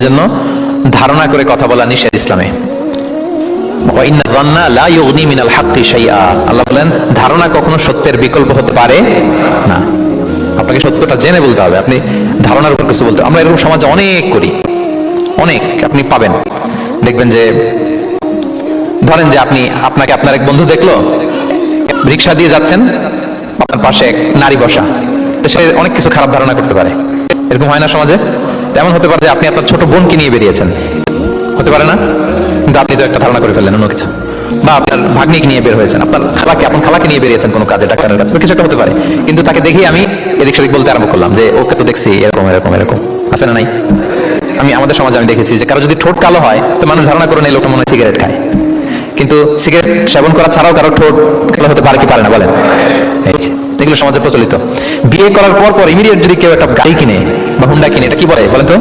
জন্য ধারণা করে কথা বলা নিষেধ ইসলামে। আল্লাহ বলেন ধারণা কখনো সত্যের বিকল্প হতে পারে না। আপনাকে সত্যটা জেনে বলতে হবে। আপনি ধারণার উপর কিছু বলতে, আমরা এরকম সমাজে অনেক করি, অনেক আপনি পাবেন। দেখবেন যে ধরেন যে আপনাকে আপনার এক বন্ধু দেখলো, রিক্সা দিয়ে যাচ্ছেন, আপনার পাশে এক নারী বসা, সে অনেক কিছু খারাপ ধারণা করতে পারে। এরকম হয় না সমাজে? তেমন হতে পারে যে আপনি আপনার ছোট বোনকে নিয়ে বেরিয়েছেন, হতে পারে না? কিন্তু আপনি তো একটা ধারণা করে ফেললেন অন্য কিছু। বা আপনার ভাগ্নিকে নিয়ে বের হয়েছেন, আপনার খালাকে নিয়ে বেরিয়েছেন কোনো কাজে, ডাক্তারের কাছে, কিছু একটা হতে পারে। কিন্তু তাকে দেখেই আমি এদিক সেদিক বলতে আরম্ভ করলাম যে ওকে তো দেখছি এরকম এরকম এরকম, আছে না নাই? আমাদের সমাজে আমি দেখেছি যে কারো যদি ঠোঁট কালো হয় তো মানুষ ধারণা করে নেই লোকটা মনে হয় সিগারেট খায়। কিন্তু সিগারেট সেবন করা ছাড়াও কারো ঠোঁট কালো হতে পারে কি পারে না বলেন? এগুলো সমাজে প্রচলিত। বিয়ে করার পর ইমিডিয়েট যদি কেউ একটা গাড়ি কিনে বা হুন্ডা কিনে, এটা কি বলে বলেন তো?